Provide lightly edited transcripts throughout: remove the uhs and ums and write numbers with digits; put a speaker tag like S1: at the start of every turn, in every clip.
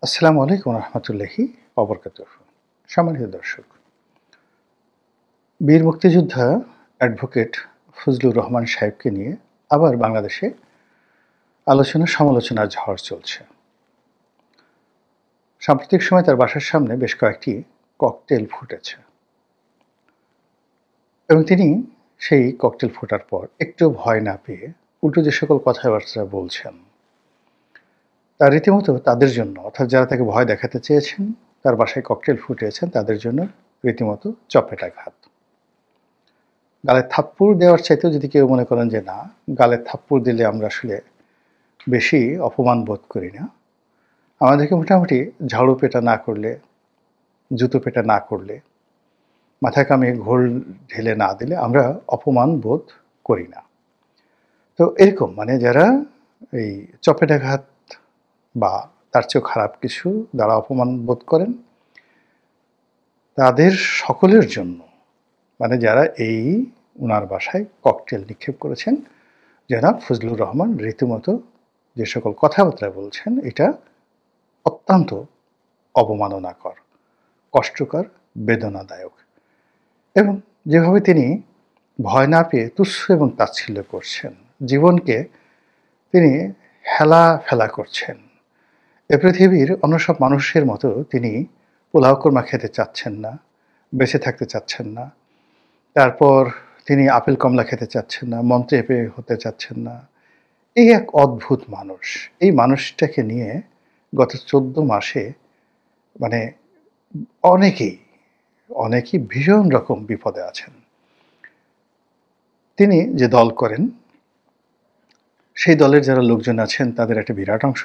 S1: আসসালামু আলাইকুম রহমতুল্লাহি অবরকাতুহ। সম্মানিত দর্শক, বীর মুক্তিযোদ্ধা অ্যাডভোকেট ফজলুর রহমান সাহেবকে নিয়ে আবার বাংলাদেশে আলোচনা সমালোচনার ঝড় চলছে। সাম্প্রতিক সময় তার বাসার সামনে বেশ কয়েকটি ককটেল ফুটেছে এবং তিনি সেই ককটেল ফোটার পর একটু ভয় না পেয়ে উল্টো যে সকল কথাবার্তা বলছেন, তা রীতিমতো তাদের জন্য, অর্থাৎ যারা তাকে ভয় দেখাতে চেয়েছেন, তার বাসায় ককটেল ফুটিয়েছেন, তাদের জন্য রীতিমতো চপেটাঘাত। গালে থাপ্পড় দেওয়ার চাইতেও যদি কেউ মনে করেন যে না, গালে থাপ্পড় দিলে আমরা আসলে বেশি অপমান বোধ করি না, আমাদেরকে মোটামুটি ঝাড়ু পেটা না করলে, জুতো পেটা না করলে, মাথায় কামে ঘোল ঢেলে না দিলে আমরা অপমান বোধ করি না। তো এরকম যারা এই চপেটাঘাত বা তার চেয়েও খারাপ কিছু দ্বারা অপমান বোধ করেন, তাদের সকলের জন্য যারা এই উনার বাসায় ককটেল নিক্ষেপ করেছেন, জনাব ফজলুর রহমান রীতিমতো যে সকল কথাবার্তা বলছেন, এটা অত্যন্ত অবমাননাকর, কষ্টকর, বেদনাদায়ক। এবং যেভাবে তিনি ভয় না পেয়ে তুচ্ছ এবং তাচ্ছিল্য করছেন, জীবনকে তিনি হেলা ফেলা করছেন। এ পৃথিবীর অন্য সব মানুষের মতো তিনি পোলাও কোরমা খেতে চাচ্ছেন না, বেঁচে থাকতে চাচ্ছেন না। তারপর তিনি আপেল কমলা খেতে চাচ্ছেন না, মন্ত্রী এপে হতে চাচ্ছেন না। এই এক অদ্ভুত মানুষ। এই মানুষটাকে নিয়ে গত ১৪ মাসে মানে অনেকেই, অনেকেই ভীষণ রকম বিপদে আছেন। তিনি যে দল করেন, সেই দলের যারা লোকজন আছেন, তাদের একটা বিরাট অংশ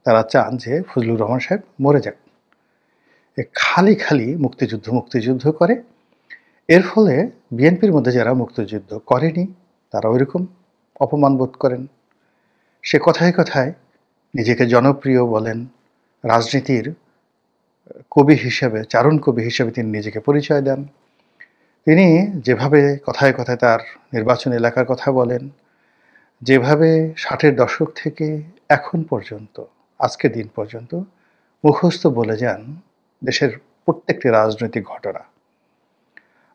S1: তারা চান যে ফজলুর রহমান সাহেব মরে যাক। খালি খালি মুক্তিযুদ্ধ মুক্তিযুদ্ধ করে। এর ফলে বিএনপির মধ্যে যারা মুক্তিযুদ্ধ করেনি, তারা ওইরকম অপমান বোধ করেন। সে কথায় কথায় নিজেকে জনপ্রিয় বলেন, রাজনীতির কবি হিসেবে, চারণ কবি হিসেবে তিনি নিজেকে পরিচয় দেন। তিনি যেভাবে কথায় কথায় তার নির্বাচন এলাকার কথা বলেন, যেভাবে ৬০-এর দশক থেকে এখন পর্যন্ত, আজকের দিন পর্যন্ত মুখস্থ বলে যান দেশের প্রত্যেকটি রাজনৈতিক ঘটনা।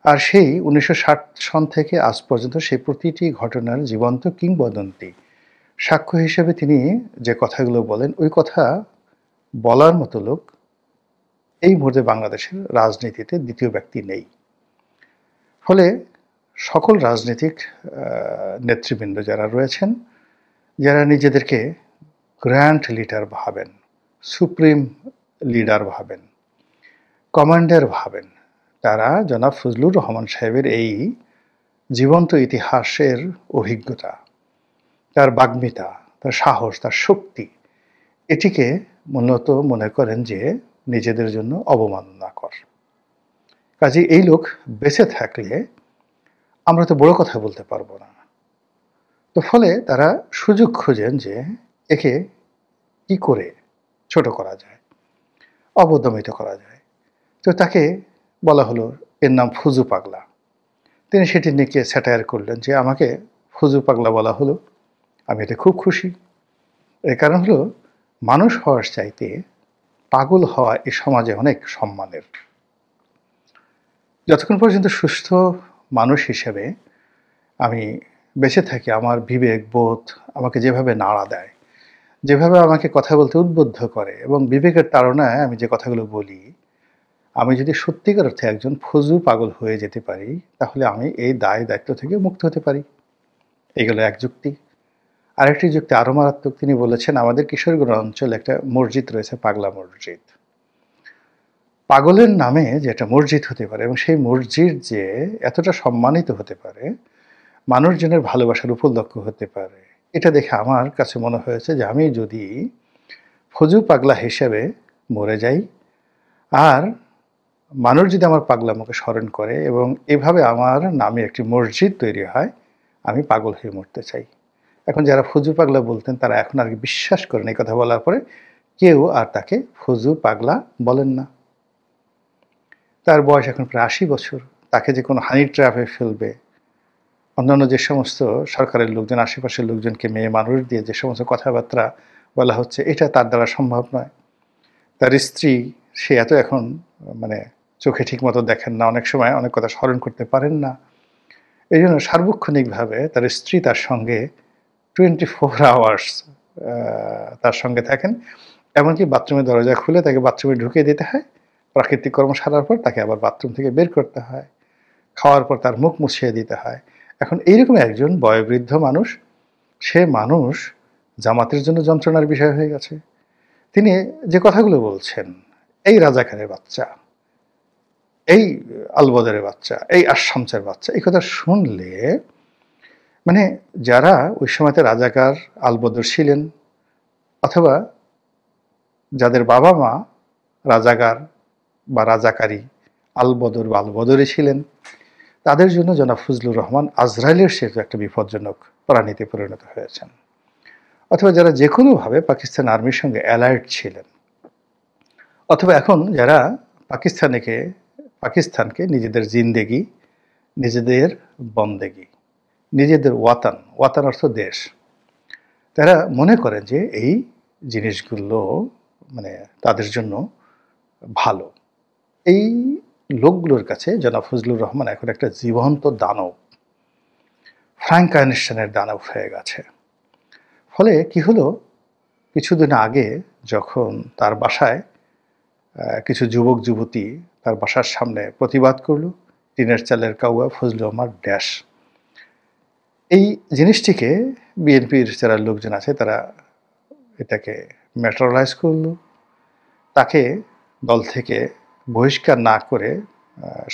S1: আর সেই ১৯৬০ সন থেকে আজ পর্যন্ত সেই প্রতিটি ঘটনার জীবন্ত কিংবদন্তি সাক্ষ্য হিসেবে তিনি যে কথাগুলো বলেন, ওই কথা বলার মতো লোক এই মুহূর্তে বাংলাদেশের রাজনীতিতে দ্বিতীয় ব্যক্তি নেই। ফলে সকল রাজনৈতিক নেতৃবৃন্দ যারা রয়েছেন, যারা নিজেদেরকে গ্র্যান্ড লিডার ভাবেন, সুপ্রিম লিডার ভাবেন, কমান্ডার ভাবেন, তারা জনাব ফজলুর রহমান সাহেবের এই জীবন্ত ইতিহাসের অভিজ্ঞতা, তার বাগ্মিতা, তার সাহস, তার শক্তি, এটিকে মূলত মনে করেন যে নিজেদের জন্য অবমাননাকর। কাজে এই লোক বেঁচে থাকলে আমরা তো বড় কথা বলতে পারবো না। তো ফলে তারা সুযোগ খোঁজেন যে একে কি করে ছোট করা যায়, অবদমিত করা যায়। তো তাকে বলা হলো, এর নাম ফুজু পাগলা। তিনি সেটি নিয়ে স্যাটায়ার করলেন যে আমাকে ফুজু পাগলা বলা হলো, আমি এতে খুব খুশি। এর কারণ হলো, মানুষ হওয়ার চাইতে পাগল হওয়া এই সমাজে অনেক সম্মানের। যতক্ষণ পর্যন্ত সুস্থ মানুষ হিসেবে আমি বেঁচে থাকি, আমার বিবেক বোধ আমাকে যেভাবে নাড়া দেয়, যেভাবে আমাকে কথা বলতে উদ্বুদ্ধ করে, এবং বিবেকের তাড়নায় আমি যে কথাগুলো বলি, আমি যদি সত্যিকার অর্থে একজন ফজু পাগল হয়ে যেতে পারি, তাহলে আমি এই দায় দায়িত্ব থেকে মুক্ত হতে পারি। এগুলো এক যুক্তি। আরেকটি যুক্তি আরও মারাত্মক। তিনি বলেছেন, আমাদের কিশোরগঞ্জ অঞ্চলে একটা মসজিদ রয়েছে, পাগলা মসজিদ। পাগলের নামে যে একটা মসজিদ হতে পারে, এবং সেই মসজিদ যে এতটা সম্মানিত হতে পারে, মানুষজনের ভালোবাসার উপলক্ষ হতে পারে, এটা দেখে আমার কাছে মনে হয়েছে যে আমি যদি ফজু পাগলা হিসেবে মরে যাই, আর মানুষ যদি আমার পাগলামোকে স্মরণ করে এবং এভাবে আমার নামে একটি মসজিদ তৈরি হয়, আমি পাগল হয়ে মরতে চাই। এখন যারা ফজু পাগলা বলতেন, তারা এখন আর বিশ্বাস করেন এই কথা বলার পরে কেউ আর তাকে ফজু পাগলা বলেন না। তার বয়স এখন প্রায় ৮০ বছর। তাকে যে কোনো হানি ট্র্যাপে ফেলবে, অন্যান্য যে সমস্ত সরকারের লোকজন, আশেপাশের লোকজনকে মেয়ে মানুষ দিয়ে যে সমস্ত কথাবার্তা বলা হচ্ছে, এটা তার দ্বারা সম্ভব নয়। তার স্ত্রী, সে এত এখন মানে চোখে ঠিক মতো দেখেন না, অনেক সময় অনেক কথা স্মরণ করতে পারেন না। এই জন্য সার্বক্ষণিকভাবে তার স্ত্রী তার সঙ্গে 24 আওয়ার্স তার সঙ্গে থাকেন। এমনকি বাথরুমের দরজা খুলে তাকে বাথরুমে ঢুকিয়ে দিতে হয়। প্রাকৃতিক কর্ম সারার পর তাকে আবার বাথরুম থেকে বের করতে হয়। খাওয়ার পর তার মুখ মুছিয়ে দিতে হয়। এখন এইরকম একজন বয়োবৃদ্ধ মানুষ, সে মানুষ জামাতের জন্য যন্ত্রণার বিষয় হয়ে গেছে। তিনি যে কথাগুলো বলছেন, এই রাজাকারের বাচ্চা, এই আলবদরের বাচ্চা, এই আশামসের বাচ্চা, এই কথা শুনলে মানে যারা ওই সময়তে রাজাকার আলবদর ছিলেন, অথবা যাদের বাবা মা রাজাকার বা রাজাকারী আলবদর বা আলবদরে ছিলেন, তাদের জন্য জনাব ফজলুর রহমান আজরাইলের সেতু একটা বিপজ্জনক প্রাণীতে পরিণত হয়েছেন। অথবা যারা যে কোনোভাবে পাকিস্তান আর্মির সঙ্গে অ্যালার্ট ছিলেন, অথবা এখন যারা পাকিস্তানকে নিজেদের জিন্দেগি, নিজেদের বন্দেগি, নিজেদের ওয়াতান, ওয়াতান অর্থ দেশ, তারা মনে করেন যে এই জিনিসগুলো মানে তাদের জন্য ভালো। এই লোকগুলোর কাছে জনাব ফজলুর রহমান এখন একটা জীবন্ত দানব, ফ্র্যাঙ্ক আইনস্টাইনের দানব হয়ে গেছে। ফলে কি হলো, কিছুদিন আগে যখন তার বাসায় কিছু যুবক যুবতী তার বাসার সামনে প্রতিবাদ করল, টিনের চালের কাউয়া ফজলুর রহমান ড্যাশ, এই জিনিসটিকে বিএনপির যারা লোকজন আছে তারা এটাকে ম্যাটেরিয়ালাইজ করল, তাকে দল থেকে বহিষ্কার না করে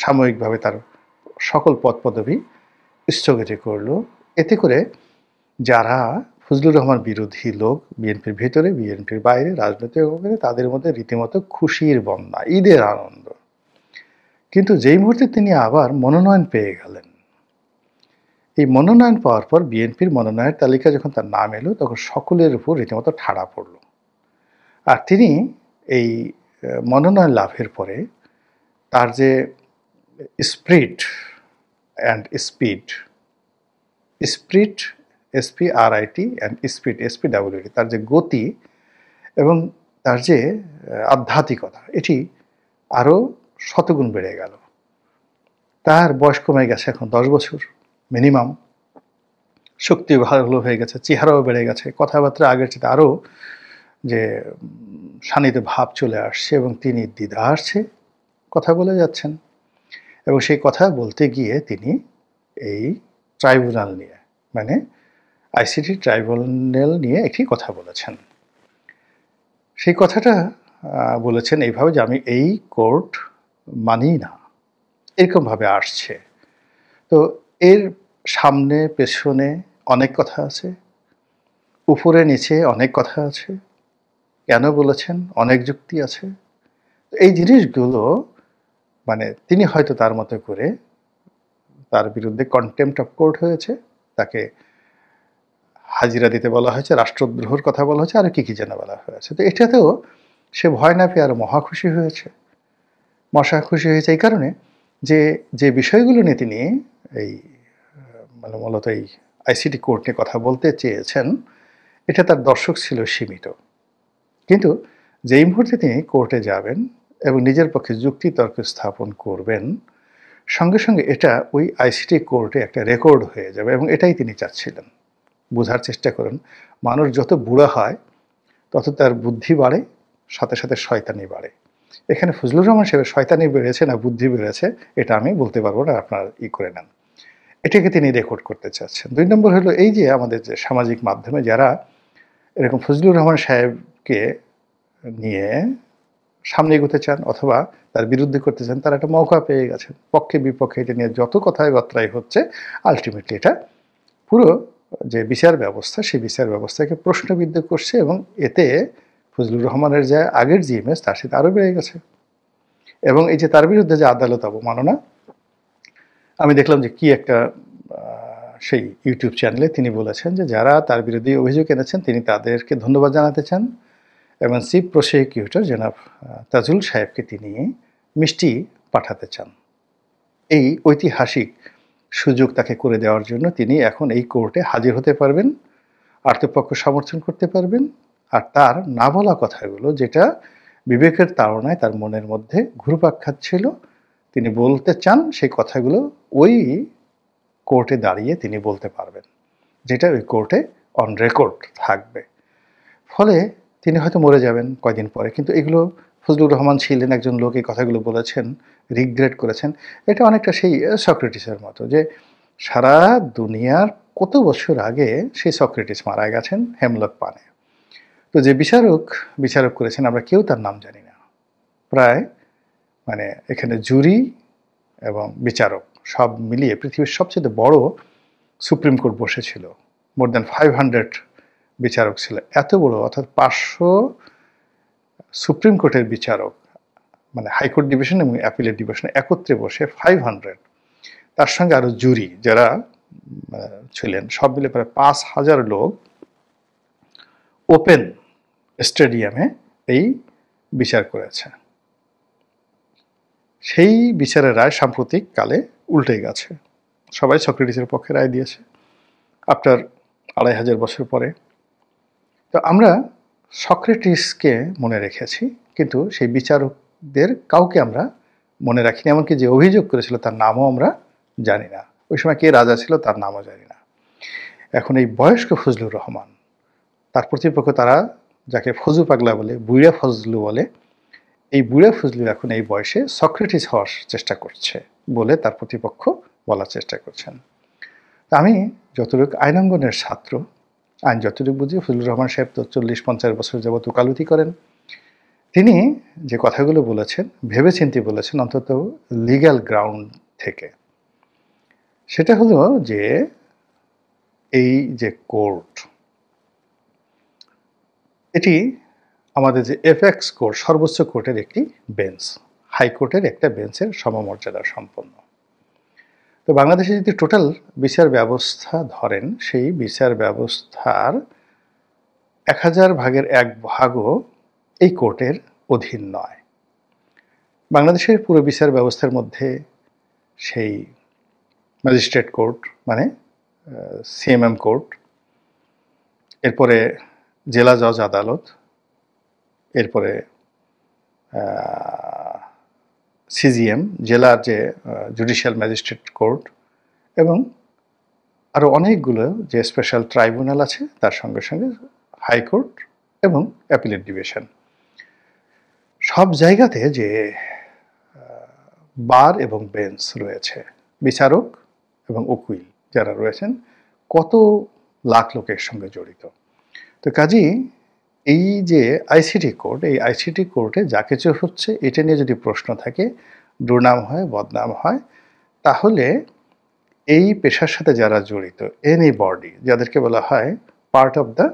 S1: সাময়িকভাবে তার সকল পদ পদবি স্থগিত করল। এতে করে যারা ফজলুর রহমান বিরোধী লোক বিএনপির ভিতরে, বিএনপির বাইরে, রাজনৈতিক অঙ্গনে, তাদের মধ্যে রীতিমতো খুশির বন্যা, ঈদের আনন্দ। কিন্তু যেই মুহূর্তে তিনি আবার মনোনয়ন পেয়ে গেলেন, এই মনোনয়ন পাওয়ার পর বিএনপির মনোনয়নের তালিকা যখন তার নাম এলো, তখন সকলের উপর রীতিমতো ঠাড়া পড়ল। আর তিনি এই মনোনয়ন লাভের পরে তার যে sprit and speed, sprit SPRIT and speed SPWD, তার যে গতি এবং তার যে আধ্যাত্মিকতা, এটি আরও শতগুণ বেড়ে গেল। তার বয়স কমে গেছে এখন 10 বছর মিনিমাম, শক্তি ভালো হয়ে গেছে, চেহারাও বেড়ে গেছে, কথাবার্তা আগের চেয়ে আরও যে শানিত ভাব চলে আসছে এবং তিনি দ্বিধা আসছে কথা বলে যাচ্ছেন। এবং সেই কথা বলতে গিয়ে তিনি এই ট্রাইব্যুনাল নিয়ে, মানে ICT ট্রাইব্যুনাল নিয়ে একটি কথা বলেছেন। সেই কথাটা বলেছেন এইভাবে যে আমি এই কোর্ট মানি না, এরকমভাবে আসছে। তো এর সামনে পেছনে অনেক কথা আছে, উপরে নিচে অনেক কথা আছে, কেন বলেছেন অনেক যুক্তি আছে। এই জিনিসগুলো মানে তিনি হয়তো তার মতো করে, তার বিরুদ্ধে কন্টেম্পট অফ কোর্ট হয়েছে, তাকে হাজিরা দিতে বলা হয়েছে, রাষ্ট্রদ্রোহের কথা বলা হয়েছে, আর কি কি যেন বলা হয়েছে। তো এটাতেও সে ভয় না পেয়ে আরো মহা খুশি হয়েছে। এই কারণে যে যে বিষয়গুলো নিয়ে তিনি এই মানে মূলত এই ICT কোর্ট নিয়ে কথা বলতে চেয়েছেন, এটা তার দর্শক ছিল সীমিত। কিন্তু যেই মুহূর্তে তিনি কোর্টে যাবেন এবং নিজের পক্ষে যুক্তি তর্ক স্থাপন করবেন, সঙ্গে সঙ্গে এটা ওই ICT কোর্টে একটা রেকর্ড হয়ে যাবে, এবং এটাই তিনি চাচ্ছিলেন। বোঝার চেষ্টা করুন, মানুষ যত বুড়া হয় তত তার বুদ্ধি বাড়ে, সাথে সাথে শয়তানি বাড়ে। এখানে ফজলুর রহমান সাহেবের শয়তানি বেড়েছে না বুদ্ধি বেড়েছে, এটা আমি বলতে পারবো না, আপনারা করে নেন। এটাকে তিনি রেকর্ড করতে চাচ্ছেন। 2 নম্বর হলো এই যে আমাদের যে সামাজিক মাধ্যমে যারা এরকম ফজলুর রহমান সাহেবকে নিয়ে সামনে এগোতে চান অথবা তার বিরুদ্ধে করতে চান, তারা একটা মৌকা পেয়ে গেছেন। পক্ষে বিপক্ষে এটা নিয়ে যত কথায় বার্তাই হচ্ছে, আলটিমেটলি এটা পুরো যে বিচার ব্যবস্থা, সেই বিচার ব্যবস্থাকে প্রশ্নবিদ্ধ করছে, এবং এতে ফজলুর রহমানের যে আগের যে ইমেজ, তার সাথে আরও বেড়ে গেছে। এবং এই যে তার বিরুদ্ধে যে আদালত অবমাননা, আমি দেখলাম যে কি একটা সেই ইউটিউব চ্যানেলে তিনি বলেছেন যে যারা তার বিরুদ্ধে অভিযোগ এনেছেন তিনি তাদেরকে ধন্যবাদ জানাতে চান, এবং চিফ প্রসিকিউটর জনাব তাজুল সাহেবকে তিনি মিষ্টি পাঠাতে চান। এই ঐতিহাসিক সুযোগ তাকে করে দেওয়ার জন্য তিনি এখন এই কোর্টে হাজির হতে পারবেন, আর্তপক্ষ সমর্থন করতে পারবেন, আর তার না বলা কথাগুলো, যেটা বিবেকের তাড়নায় তার মনের মধ্যে ঘুরপাক খাচ্ছিল। তিনি বলতে চান সেই কথাগুলো ওই কোর্টে দাঁড়িয়ে তিনি বলতে পারবেন, যেটা ওই কোর্টে অন রেকর্ড থাকবে। ফলে তিনি হয়তো মরে যাবেন কয়দিন পরে, কিন্তু এগুলো ফজলুর রহমান ছিলেন একজন লোক, এই কথাগুলো বলেছেন, রিগ্রেট করেছেন। এটা অনেকটা সেই সক্রেটিসের মতো, যে সারা দুনিয়ার কত বছর আগে সেই সক্রেটিস মারা গেছেন হেমলক পানে। তো যে বিচারক করেছেন আমরা কেউ তার নাম জানি না। প্রায় মানে এখানে জুরি এবং বিচারক সব মিলিয়ে পৃথিবীর সবচেয়ে বড় সুপ্রিম কোর্ট বসেছিল। মোর দ্যান 500 বিচারক ছিল। এত বড়, অর্থাৎ 500 সুপ্রিম কোর্টের বিচারক, মানে হাইকোর্ট ডিভিশন এবং অ্যাপিলেট ডিভিশন একত্রে বসে 500, তার সঙ্গে আরো জুরি যারা ছিলেন, সব মিলে প্রায় 5000 লোক ওপেন স্টেডিয়ামে এই বিচার করেছে। সেই বিচারের রায় সাম্প্রতিক কালে উল্টে গেছে। সবাই সক্রেটিসের পক্ষে রায় দিয়েছে আফটার 2500 বছর পরে। তো আমরা সক্রেটিসকে মনে রেখেছি, কিন্তু সেই বিচারকদের কাউকে আমরা মনে রাখিনি। এমনকি যে অভিযোগ করেছিল তার নামও আমরা জানি না। ওই সময় কে রাজা ছিল তার নামও জানি না। এখন এই বয়স্ক ফজলুর রহমান, তার প্রতিপক্ষ তারা যাকে ফজু পাগলা বলে, বুড়া ফজলু বলে, এই বুড়া ফজলু এখন এই বয়সে সক্রেটিস হওয়ার চেষ্টা করছে বলে তার প্রতিপক্ষ বলার চেষ্টা করছেন। আমি যতটুকু আইনাঙ্গনের ছাত্র, আইন যতটুকু বুঝি, ফজলুর রহমান সাহেব তো 40-50 বছর যাবত ওকালতি করেন। তিনি যে কথাগুলো বলেছেন ভেবেচিন্তে বলেছেন, অন্তত লিগ্যাল গ্রাউন্ড থেকে। সেটা হলো যে এই যে কোর্ট, এটি আমাদের যে এপেক্স কোর্ট, সর্বোচ্চ কোর্টের একটি বেঞ্চ, হাইকোর্টের একটা বেঞ্চের সমমর্যাদা সম্পন্ন। তো বাংলাদেশে যদি টোটাল বিচার ব্যবস্থা ধরেন, সেই বিচার ব্যবস্থার 1000 ভাগের 1 ভাগও এই কোর্টের অধীন নয়। বাংলাদেশের পুরো বিচার ব্যবস্থার মধ্যে সেই ম্যাজিস্ট্রেট কোর্ট, মানে সিএমএম কোর্ট, এরপরে জেলা জজ আদালত, এরপরে সিজিএম, জেলার যে জুডিশিয়াল ম্যাজিস্ট্রেট কোর্ট, এবং আরও অনেকগুলো যে স্পেশাল ট্রাইব্যুনাল আছে, তার সঙ্গে সঙ্গে হাইকোর্ট এবং অ্যাপিলেট ডিভিশন। সব জায়গাতে যে বার এবং বেঞ্চ রয়েছে, বিচারক এবং উকিল যারা রয়েছেন, কত লাখ লোকের সঙ্গে জড়িত। তো কাজেই এই যে আইসিটি কোর্ট, এই আইসিটি কোর্টে যা কিছু হচ্ছে এটা নিয়ে যদি প্রশ্ন থাকে, দুর্নাম হয়, বদনাম হয়, তাহলে এই পেশার সাথে যারা জড়িত, এনি বডি, যাদেরকে বলা হয় পার্ট অফ দ্য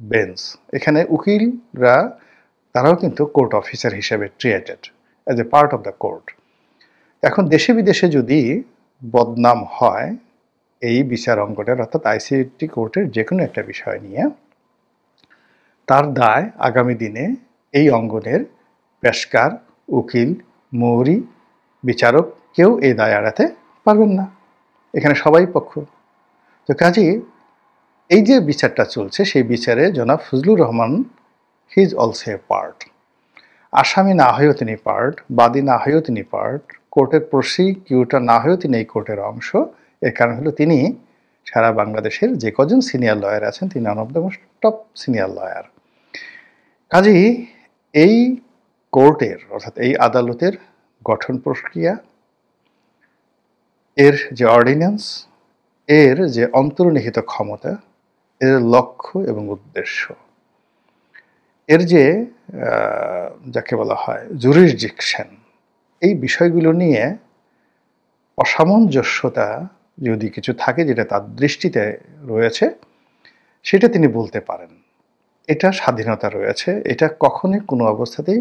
S1: বেঞ্চ, এখানে উকিলরা তারাও কিন্তু কোর্ট অফিসার হিসেবে treated as a part of the court. এখন দেশে বিদেশে যদি বদনাম হয় এই বিচার অঙ্গনের, অর্থাৎ আইসিটি কোর্টের যে কোনো একটা বিষয় নিয়ে, তার দায় আগামী দিনে এই অঙ্গনের পেশকার, উকিল, মৌরি, বিচারক কেউ এই দায় এড়াতে পারবেন না। এখানে সবাই পক্ষ। তো কাজেই এই যে বিচারটা চলছে, সেই বিচারে জনাব Fazlur Rahman he is also a part. আসামি না হয়েও তিনি পার্ট, বাদী না হয়েও তিনি পার্ট, কোর্টের প্রসিকিউটর না হয়েও তিনি এই কোর্টের অংশ। এর কারণ হলো তিনি সারা বাংলাদেশের যে কজন সিনিয়র লয়ার আছেন, তিনি one of the most top senior lawyer. কাজেই এই কোর্টের, অর্থাৎ এই আদালতের গঠন প্রক্রিয়া, এর যে অর্ডিন্যান্স, এর যে অন্তর্নিহিত ক্ষমতা, এর লক্ষ্য এবং উদ্দেশ্য, এর যে যাকে বলা হয় জুরিসডিকশন, এই বিষয়গুলো নিয়ে অসামঞ্জস্যতা যদি কিছু থাকে, যেটা তার দৃষ্টিতে রয়েছে, সেটা তিনি বলতে পারেন। এটা স্বাধীনতা রয়েছে। এটা কখনোই কোনো অবস্থাতেই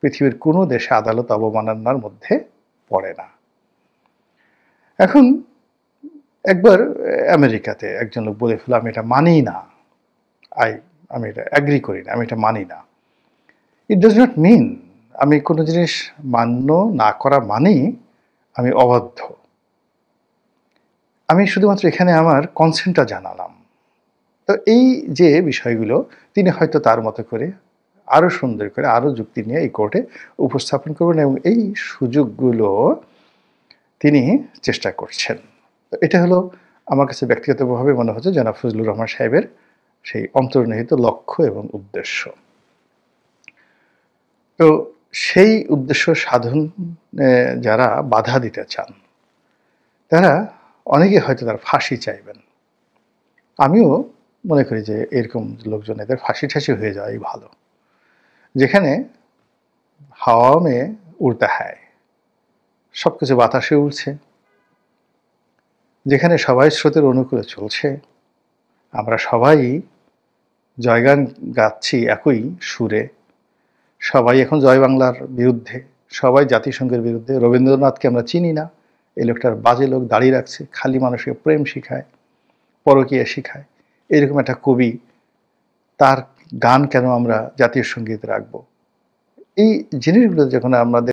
S1: পৃথিবীর কোনো দেশে আদালত অবমাননার মধ্যে পড়ে না। এখন একবার আমেরিকাতে একজন লোক বলে ফেলল, আমি এটা মানি না, আমি এটা অ্যাগ্রি করি না, আমি এটা মানি না। ইট ডাজ নট মিন আমি কোনো জিনিস মান্য না করা মানেই আমি অবাধ্য। আমি শুধুমাত্র এখানে আমার কনসেন্টটা জানালাম। তো এই যে বিষয়গুলো তিনি হয়তো তার মতো করে আরও সুন্দর করে আরও যুক্তি নিয়ে এই কোর্টে উপস্থাপন করবেন এবং এই সুযোগগুলো তিনি চেষ্টা করছেন। তো এটা হলো আমার কাছে ব্যক্তিগতভাবে মনে হচ্ছে জনাব ফজলুর রহমান সাহেবের সেই অন্তর্নিহিত লক্ষ্য এবং উদ্দেশ্য। তো সেই উদ্দেশ্য সাধনে যারা বাধা দিতে চান তারা অনেকে হয়তো তার ফাঁসি চাইবেন। আমিও মনে করি যে এরকম লোকজন এদের ফাঁসি ঠাসি হয়ে যাওয়াই ভালো। যেখানে হাওয়া में উড়তা হ্যায়, সবকিছু বাতাসে উড়ছে, যেখানে সবাই স্রোতের অনুকূলে চলছে, আমরা সবাই জয়গান গাচ্ছি একই সুরে, সবাই এখন জয় বাংলার বিরুদ্ধে, সবাই জাতিসংঘের বিরুদ্ধে। রবীন্দ্রনাথকে আমরা চিনি না, এই লোকটার বাজে লোক, দাঁড়িয়ে রাখছে, খালি মানুষকে প্রেম শিখায়, পরকীয়া শিখায়। এরকম একটা কবি, তার গান কেন আমরা জাতীয় সঙ্গীত রাখবো? এই জিনিসগুলো যখন আমাদের